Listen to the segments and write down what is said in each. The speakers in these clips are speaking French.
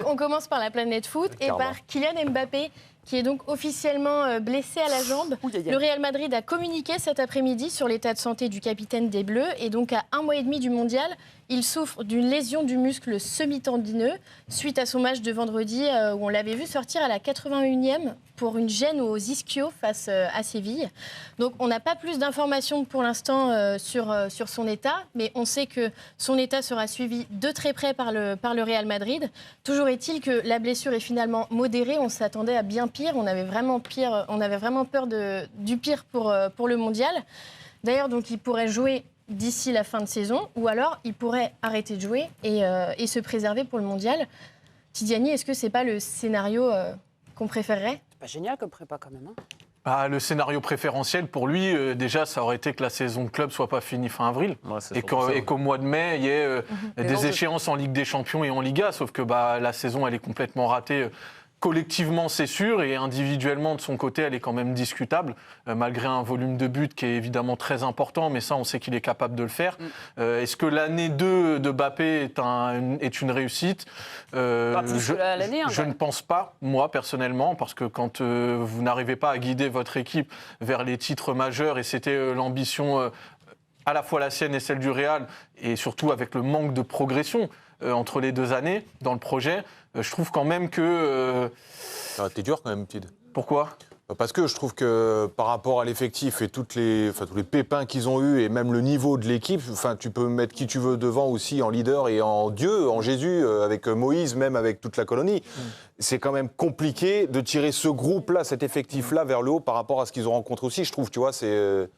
on commence par la planète foot et par Kylian Mbappé, qui est donc officiellement blessé à la jambe. Le Real Madrid a communiqué cet après-midi sur l'état de santé du capitaine des Bleus. Et donc, à 1 mois et demi du mondial, il souffre d'une lésion du muscle semi-tendineux suite à son match de vendredi où on l'avait vu sortir à la 81e pour une gêne aux ischios face à Séville. Donc, on n'a pas plus d'informations pour l'instant sur son état, mais on sait que son état sera suivi de très près par le Real Madrid. Toujours est-il que la blessure est finalement modérée. On s'attendait à bien pire. On avait vraiment peur du pire pour le mondial. D'ailleurs, donc, il pourrait jouer d'ici la fin de saison, ou alors il pourrait arrêter de jouer et se préserver pour le mondial. Tidiane, est-ce que c'est pas le scénario qu'on préférerait ? C'est pas génial comme prépa quand même. Le scénario préférentiel pour lui, déjà, ça aurait été que la saison de club soit pas finie fin avril et qu'au mois de mai, il y ait des échéances en Ligue des Champions et en Liga, sauf que la saison, elle est complètement ratée. Collectivement, c'est sûr, et individuellement, de son côté, elle est quand même discutable, malgré un volume de buts qui est évidemment très important, mais ça, on sait qu'il est capable de le faire. Est-ce que l'année 2 de Mbappé est une réussite ? Je ne pense pas, moi, personnellement, parce que quand vous n'arrivez pas à guider votre équipe vers les titres majeurs, et c'était l'ambition à la fois la sienne et celle du Real, et surtout avec le manque de progression entre les 2 années dans le projet, je trouve quand même que... T'es dur quand même, Tid. Pourquoi ? Parce que je trouve que par rapport à l'effectif et tous les pépins qu'ils ont eus et même le niveau de l'équipe, tu peux mettre qui tu veux devant aussi en leader et en Dieu, en Jésus, avec Moïse, même avec toute la colonie. C'est quand même compliqué de tirer ce groupe-là, cet effectif-là vers le haut par rapport à ce qu'ils ont rencontré aussi, je trouve, tu vois, c'est...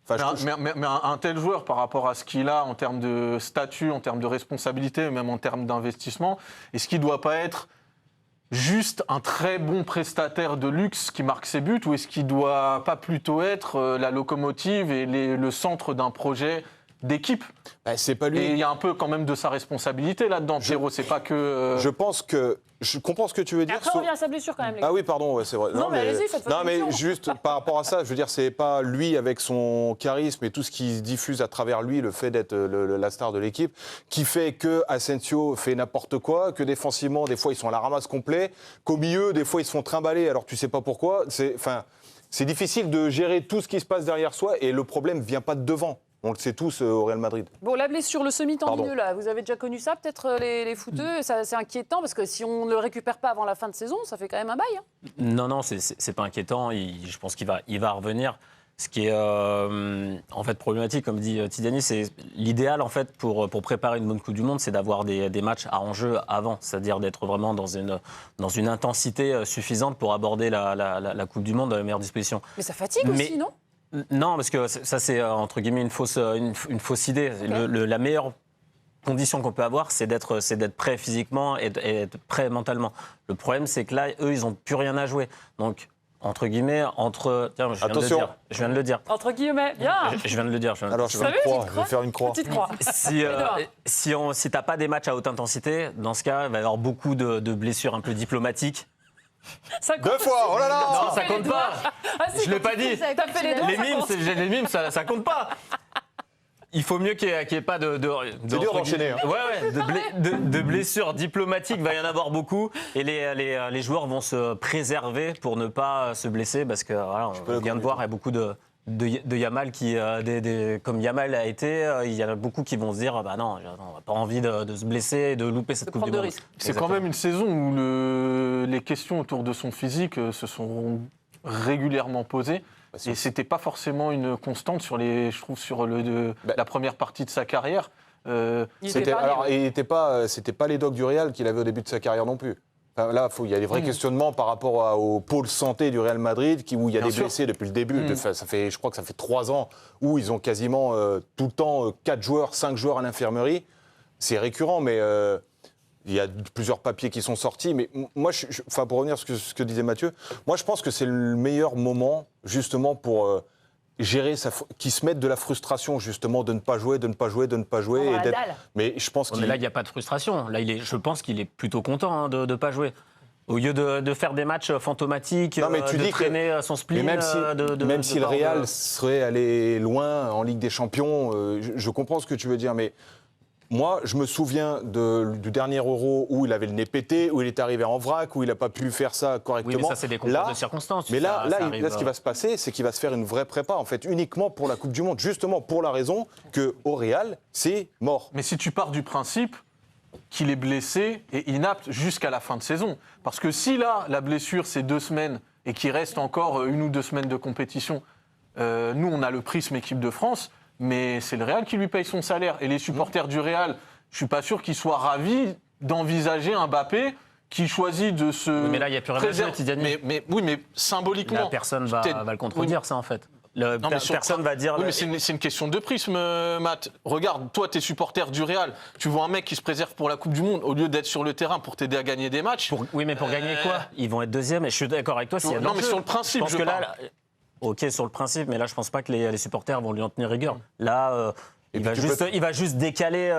Mais un tel joueur, par rapport à ce qu'il a en termes de statut, en termes de responsabilité, même en termes d'investissement, est-ce qu'il ne doit pas être juste un très bon prestataire de luxe qui marque ses buts, ou est-ce qu'il ne doit pas plutôt être la locomotive et le centre d'un projet d'équipe ? C'est pas lui. Et il y a un peu quand même de sa responsabilité là-dedans, Pierrot. C'est pas que... Je comprends ce que tu veux dire. Après, on revient à sa blessure quand même. Ah oui, pardon, c'est vrai. Non, mais allez-y, faites votre émission. Juste par rapport à ça, je veux dire, c'est pas lui avec son charisme et tout ce qui se diffuse à travers lui, le fait d'être la star de l'équipe, qui fait que Asensio fait n'importe quoi, que défensivement, des fois, ils sont à la ramasse complet, qu'au milieu, des fois, ils se font trimballer alors tu sais pas pourquoi. C'est difficile de gérer tout ce qui se passe derrière soi et le problème vient pas de devant. On le sait tous au Real Madrid. Bon, la blessure, le semi-tendineux, là, vous avez déjà connu ça, peut-être les footeux, c'est inquiétant, parce que si on ne le récupère pas avant la fin de saison, ça fait quand même un bail. Non, c'est pas inquiétant. Je pense qu'il va revenir. Ce qui est en fait problématique, comme dit Tidjani, c'est l'idéal en fait pour préparer une bonne Coupe du Monde, c'est d'avoir des matchs à enjeu avant, c'est-à-dire d'être vraiment dans une intensité suffisante pour aborder la Coupe du Monde dans les meilleures dispositions. Mais ça fatigue aussi, non ? Non, parce que ça, c'est entre guillemets une fausse idée. Okay. La meilleure condition qu'on peut avoir, c'est d'être prêt physiquement et être prêt mentalement. Le problème, c'est que là, eux, ils n'ont plus rien à jouer. Donc, entre guillemets, tiens, je viens de le dire. Entre guillemets, bien. Je viens de le dire. Alors, je vais faire une croix. Petite croix. Si t'as pas des matchs à haute intensité, dans ce cas, il va y avoir beaucoup de blessures un peu diplomatiques. 2 fois, oh là là. Non, ça compte pas. Je l'ai pas dit. Les mimes, ça compte pas. Il faut mieux qu'il n'y ait pas de c'est dur d'enchaîner. De blessures diplomatiques, il va y en avoir beaucoup. Et les joueurs vont se préserver pour ne pas se blesser. Parce que voilà, on vient de voir, il y a beaucoup de Yamal qui, comme Yamal a été, il y en a beaucoup qui vont se dire non, on n'a pas envie de se blesser et de louper cette Coupe du Monde. C'est quand même une saison où les questions autour de son physique se sont régulièrement posées. Et c'était pas forcément une constante sur la première partie de sa carrière. C'était pas les docs du Real qu'il avait au début de sa carrière non plus. Enfin, là, il y a des vrais questionnements par rapport au pôle santé du Real Madrid, où il y a des blessés depuis le début. Je crois que ça fait 3 ans où ils ont quasiment tout le temps 4 joueurs, 5 joueurs à l'infirmerie. C'est récurrent, mais il y a plusieurs papiers qui sont sortis. Mais moi, pour revenir sur ce que disait Mathieu, moi, je pense que c'est le meilleur moment, justement, pour gérer qu'ils se mettent de la frustration, justement, de ne pas jouer. Mais je pense mais là, il n'y a pas de frustration. Là, je pense qu'il est plutôt content de ne pas jouer. Au lieu de faire des matchs fantomatiques, de traîner son spleen... Même si le Real serait allé loin en Ligue des Champions, je comprends ce que tu veux dire, mais moi, je me souviens du dernier Euro où il avait le nez pété, où il est arrivé en vrac, où il n'a pas pu faire ça correctement. Oui, mais ça, c'est des concours de circonstances. Mais là, ce qui va se passer, c'est qu'il va se faire une vraie prépa, en fait, uniquement pour la Coupe du Monde, justement pour la raison qu'au Real, c'est mort. Mais si tu pars du principe qu'il est blessé et inapte jusqu'à la fin de saison, parce que si là, la blessure, c'est 2 semaines et qu'il reste encore 1 ou 2 semaines de compétition, nous, on a le prisme équipe de France, mais c'est le Real qui lui paye son salaire. Et les supporters du Real, je ne suis pas sûr qu'ils soient ravis d'envisager un Mbappé qui choisit de se... Oui, mais là, il n'y a plus rien à dire, Tidjani. Oui, mais symboliquement... Là, personne va le contredire, ça, en fait. Personne va dire... Oui, mais c'est une question de prisme, Matt. Regarde, toi, t'es supporter du Real. Tu vois un mec qui se préserve pour la Coupe du Monde au lieu d'être sur le terrain pour t'aider à gagner des matchs. Oui, mais pour gagner quoi? Ils vont être deuxième, et je suis d'accord avec toi. Non, mais sur le principe, je parle. Ok, sur le principe, mais là, je pense pas que les supporters vont lui en tenir rigueur. Là, il va juste décaler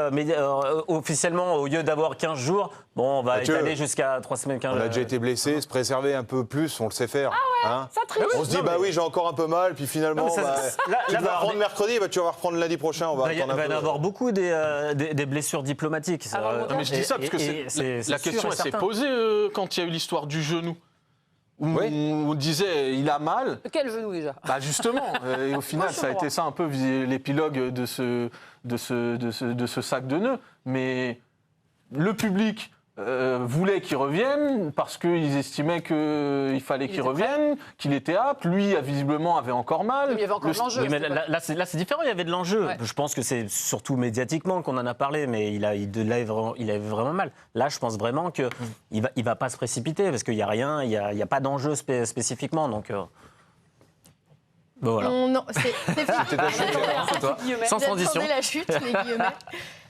officiellement, au lieu d'avoir 15 jours, bon, on va étaler jusqu'à 3 semaines, 15 jours. On a déjà été blessé, se préserver un peu plus, on le sait faire. Ah ouais, ça triche. On se dit, oui, j'ai encore un peu mal, puis finalement, tu vas reprendre mercredi, tu vas reprendre lundi prochain. Il va y avoir beaucoup des blessures diplomatiques. Non, mais je dis ça parce que la question, elle s'est posée quand il y a eu l'histoire du genou. Où on disait il a mal. Quel genou déjà? Justement, et au final ça a été ça un peu l'épilogue de ce sac de nœuds. Mais le public voulait qu'il revienne parce qu'ils estimaient qu'il fallait qu'il revienne, qu'il était apte. Lui, visiblement, avait encore mal. Il y avait encore de l'enjeu. Oui, mais là, c'est différent, il y avait de l'enjeu. Ouais. Je pense que c'est surtout médiatiquement qu'on en a parlé, mais il avait vraiment mal. Là, je pense vraiment qu'il ne va pas se précipiter parce qu'il n'y a rien, il n'y a pas d'enjeu spécifiquement. Donc, voilà. Non, c'est fini. Sans transition. La chute, les guillemets.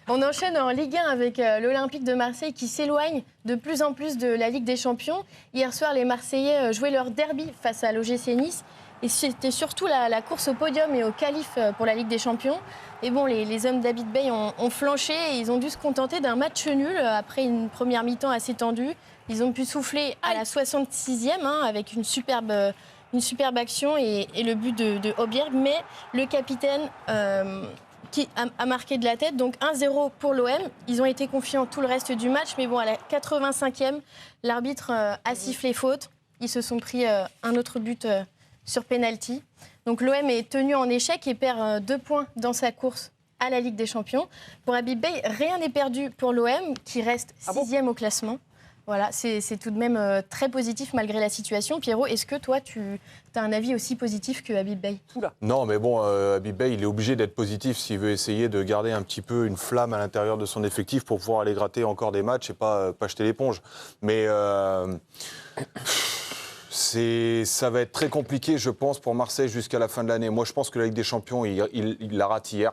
On enchaîne en Ligue 1 avec l'Olympique de Marseille qui s'éloigne de plus en plus de la Ligue des Champions. Hier soir, les Marseillais jouaient leur derby face à l'OGC Nice. Et c'était surtout la course au podium et au qualif pour la Ligue des Champions. Et bon, les hommes d'Abid Bey ont flanché et ils ont dû se contenter d'un match nul après une première mi-temps assez tendue. Ils ont pu souffler à la 66e avec une superbe action et le but de Højbjerg. Mais le capitaine... qui a marqué de la tête, donc 1-0 pour l'OM. Ils ont été confiants tout le reste du match, mais bon, à la 85e, l'arbitre a sifflé faute. Ils se sont pris un autre but sur penalty. Donc l'OM est tenu en échec et perd 2 points dans sa course à la Ligue des Champions. Pour Habib Bey, rien n'est perdu pour l'OM, qui reste 6e au classement. Voilà, c'est tout de même très positif malgré la situation. Pierrot, est-ce que toi, tu as un avis aussi positif que Habib Bey? Non, mais bon, Habib Bey, il est obligé d'être positif s'il veut essayer de garder un petit peu une flamme à l'intérieur de son effectif pour pouvoir aller gratter encore des matchs et pas jeter l'éponge. Mais ça va être très compliqué, je pense, pour Marseille jusqu'à la fin de l'année. Moi, je pense que la Ligue des Champions, il la rate hier.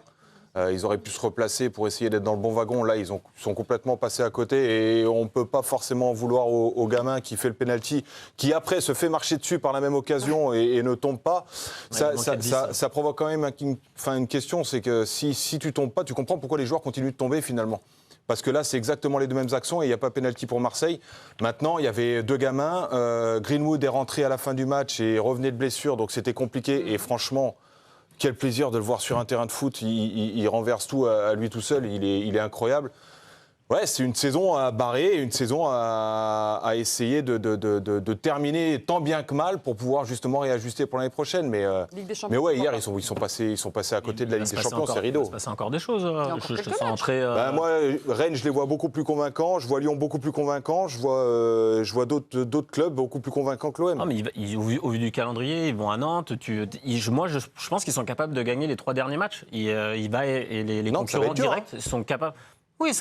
Ils auraient pu se replacer pour essayer d'être dans le bon wagon. Là, ils sont complètement passés à côté et on ne peut pas forcément en vouloir au gamin qui fait le penalty, qui après se fait marcher dessus par la même occasion et ne tombe pas. Ça provoque quand même une question, c'est que si tu tombes pas, tu comprends pourquoi les joueurs continuent de tomber finalement. Parce que là, c'est exactement les 2 mêmes actions et il n'y a pas pénalty pour Marseille. Maintenant, il y avait 2 gamins. Greenwood est rentré à la fin du match et revenait de blessure, donc c'était compliqué. Et franchement... Quel plaisir de le voir sur un terrain de foot, il renverse tout à lui tout seul, il est incroyable. Ouais, c'est une saison à barrer, une saison à essayer de terminer tant bien que mal pour pouvoir justement réajuster pour l'année prochaine. Mais ouais, hier, ils sont passés à côté de la Ligue des Champions, c'est rideau. Il se passe encore des choses. Moi, Rennes, je les vois beaucoup plus convaincants, je vois Lyon beaucoup plus convaincant, je vois d'autres clubs beaucoup plus convaincants que l'OM. Non, mais au vu du calendrier, ils vont à Nantes. Moi, je pense qu'ils sont capables de gagner les 3 derniers matchs. Les concurrents directs sont capables... Oui,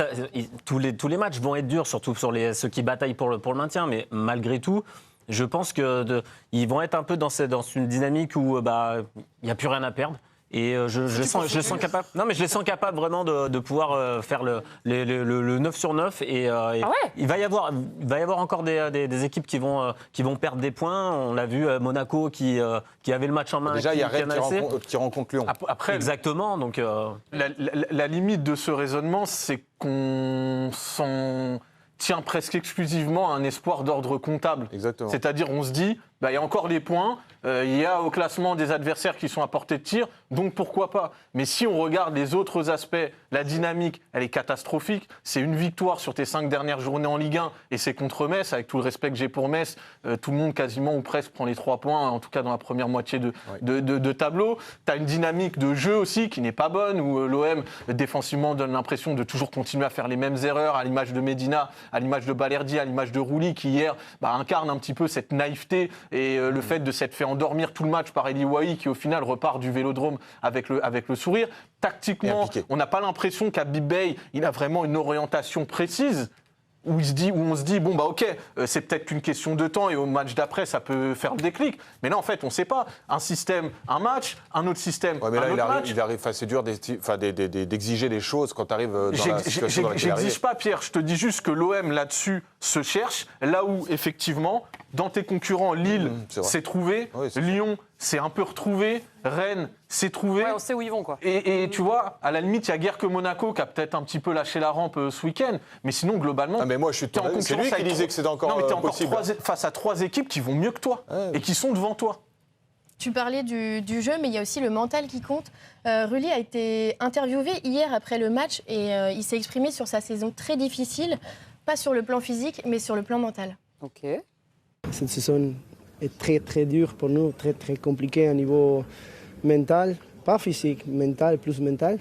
tous les matchs vont être durs, surtout sur ceux qui bataillent pour le maintien. Mais malgré tout, je pense qu'ils vont être un peu dans une dynamique où il n'y a plus rien à perdre. Et je les sens capables. Non, mais je les sens capables vraiment de pouvoir faire le 9 sur 9. Il va y avoir encore des équipes qui vont perdre des points. On l'a vu, Monaco qui avait le match en main. Déjà, il y a Rennes qui rencontre Lyon. Après, exactement. Donc, la limite de ce raisonnement, c'est qu'on s'en tient presque exclusivement à un espoir d'ordre comptable. Exactement. C'est-à-dire, on se dit, il y a encore des points, il y a au classement des adversaires qui sont à portée de tir, donc pourquoi pas. Mais si on regarde les autres aspects, la dynamique, elle est catastrophique. C'est une victoire sur tes 5 dernières journées en Ligue 1 et c'est contre Metz. Avec tout le respect que j'ai pour Metz, tout le monde quasiment ou presque prend les 3 points, en tout cas dans la première moitié de tableau. Tu as une dynamique de jeu aussi qui n'est pas bonne, où l'OM défensivement donne l'impression de toujours continuer à faire les mêmes erreurs, à l'image de Medina, à l'image de Balerdi, à l'image de Rouli, qui hier incarne un petit peu cette naïveté et le fait de s'être fait endormir tout le match par Eli Wahi, qui au final repart du Vélodrome avec le sourire. Tactiquement, on n'a pas l'impression qu'Habib Beye, il a vraiment une orientation précise. Où on se dit, c'est peut-être qu'une question de temps et au match d'après, ça peut faire le déclic. Mais là, en fait, on ne sait pas. Un système, un match, un autre système, mais là, il arrive, c'est dur d'exiger des choses quand tu arrives dans la situation dans laquelle il arrive. J'exige pas, Pierre. Je te dis juste que l'OM, là-dessus, se cherche. Là où, effectivement, dans tes concurrents, Lille s'est trouvé, Lyon s'est un peu retrouvé, Rennes s'est trouvé. Ouais, on sait où ils vont, quoi. Et tu vois, à la limite, il y a guère que Monaco qui a peut-être un petit peu lâché la rampe ce week-end. Mais sinon, globalement, mais moi, je suis en concurrence. C'est lui qui disait que c'était encore possible. Face à 3 équipes qui vont mieux que toi et qui sont devant toi. Tu parlais du jeu, mais il y a aussi le mental qui compte. Rulli a été interviewé hier après le match et il s'est exprimé sur sa saison très difficile, pas sur le plan physique, mais sur le plan mental. Ok. Cette saison est très très dure pour nous, très très compliquée au niveau mental, pas physique, mental, plus mental.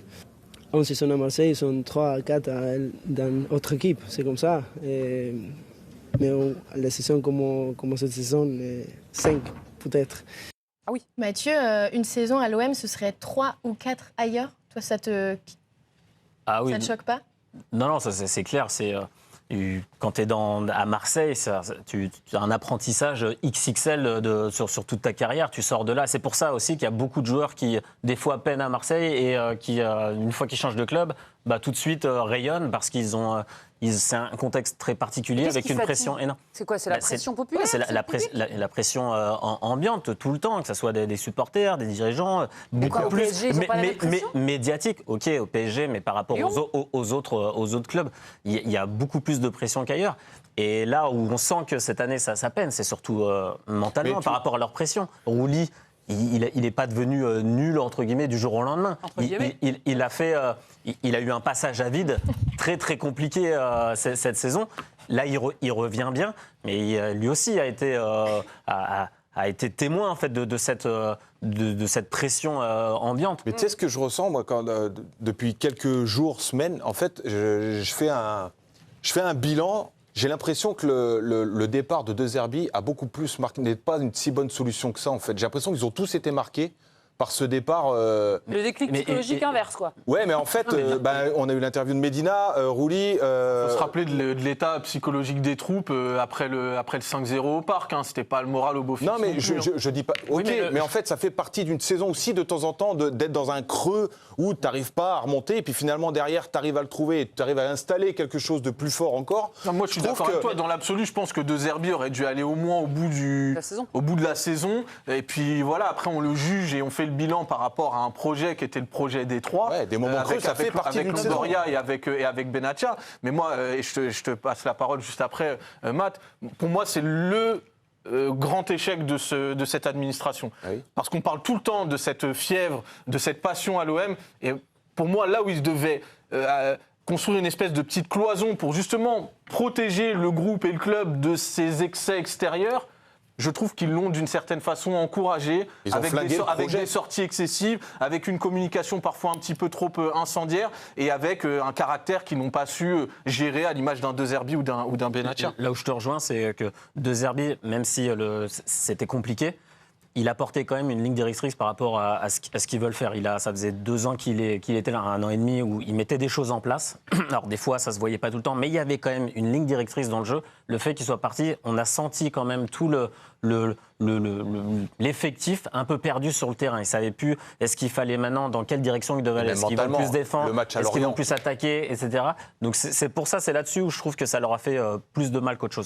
En saison à Marseille, ils sont 3 à 4 dans notre équipe, c'est comme ça. Mais les saisons comme cette saison, 5 peut-être. Ah oui. Mathieu, une saison à l'OM, ce serait 3 ou 4 ailleurs. Toi, ça te choque pas? Non, ça, c'est clair. Quand tu es à Marseille, tu as un apprentissage XXL sur toute ta carrière. Tu sors de là. C'est pour ça aussi qu'il y a beaucoup de joueurs qui, des fois, peinent à Marseille et qui, une fois qu'ils changent de club, tout de suite rayonnent parce qu'ils ont... c'est un contexte très particulier avec une pression énorme. C'est quoi? C'est la pression populaire? C'est la pression ambiante tout le temps, que ce soit des supporters, des dirigeants, beaucoup plus. PSG, mais médiatique, ok, au PSG, mais par rapport aux autres clubs, il y a beaucoup plus de pression qu'ailleurs. Et là où on sent que cette année, ça peine, c'est surtout mentalement par rapport à leur pression. Rouli, il n'est pas devenu nul, entre guillemets, du jour au lendemain. Il a eu un passage à vide très, très compliqué cette saison. Là, il revient bien, mais lui aussi a été témoin en fait, de cette pression ambiante. Mais tu sais ce que je ressens, moi, depuis quelques jours, semaines, en fait, je fais un bilan. J'ai l'impression que le départ de De Zerbi a beaucoup plus marqué, n'est pas une si bonne solution que ça, en fait. J'ai l'impression qu'ils ont tous été marqués par ce départ. Le déclic psychologique inverse, quoi. Ouais, mais en fait, on a eu l'interview de Medina, Rouli. Il faut se rappeler de l'état psychologique des troupes après le 5-0 au parc. C'était pas le moral au beau fixe. Non, mais je dis pas. Ok, mais en fait, ça fait partie d'une saison aussi, de temps en temps, d'être dans un creux où tu n'arrives pas à remonter, et puis finalement, derrière, tu arrives à le trouver, tu arrives à installer quelque chose de plus fort encore. Non, moi, je suis d'accord avec toi. Dans l'absolu, je pense que De Zerbi aurait dû aller au moins au bout de la saison. Et puis voilà, après, on le juge et on fait le bilan par rapport à un projet qui était le projet des 3. Ouais, des moments creux, ça fait partie d'une saison. Et avec Benatia. Mais moi, je te passe la parole juste après, Matt. Pour moi, c'est le grand échec de cette administration. Ah oui. Parce qu'on parle tout le temps de cette fièvre, de cette passion à l'OM. Et pour moi, là où ils devaient construire une espèce de petite cloison pour justement protéger le groupe et le club de ces excès extérieurs, je trouve qu'ils l'ont d'une certaine façon encouragé, avec des sorties excessives, avec une communication parfois un petit peu trop incendiaire et avec un caractère qu'ils n'ont pas su gérer à l'image d'un De Zerbi ou d'un Benatia. Là où je te rejoins, c'est que De Zerbi, même si c'était compliqué, il a porté quand même une ligne directrice par rapport à ce qu'ils veulent faire. Ça faisait 2 ans qu'il était là, 1 an et demi, où il mettait des choses en place. Alors des fois, ça se voyait pas tout le temps, mais il y avait quand même une ligne directrice dans le jeu. Le fait qu'il soit parti, on a senti quand même tout l'effectif un peu perdu sur le terrain. Ils ne savaient plus, est-ce qu'il fallait maintenant, dans quelle direction ils devaient aller, est-ce qu'ils vont plus défendre, est-ce qu'ils vont plus attaquer, etc. Donc c'est pour ça, c'est là-dessus où je trouve que ça leur a fait plus de mal qu'autre chose.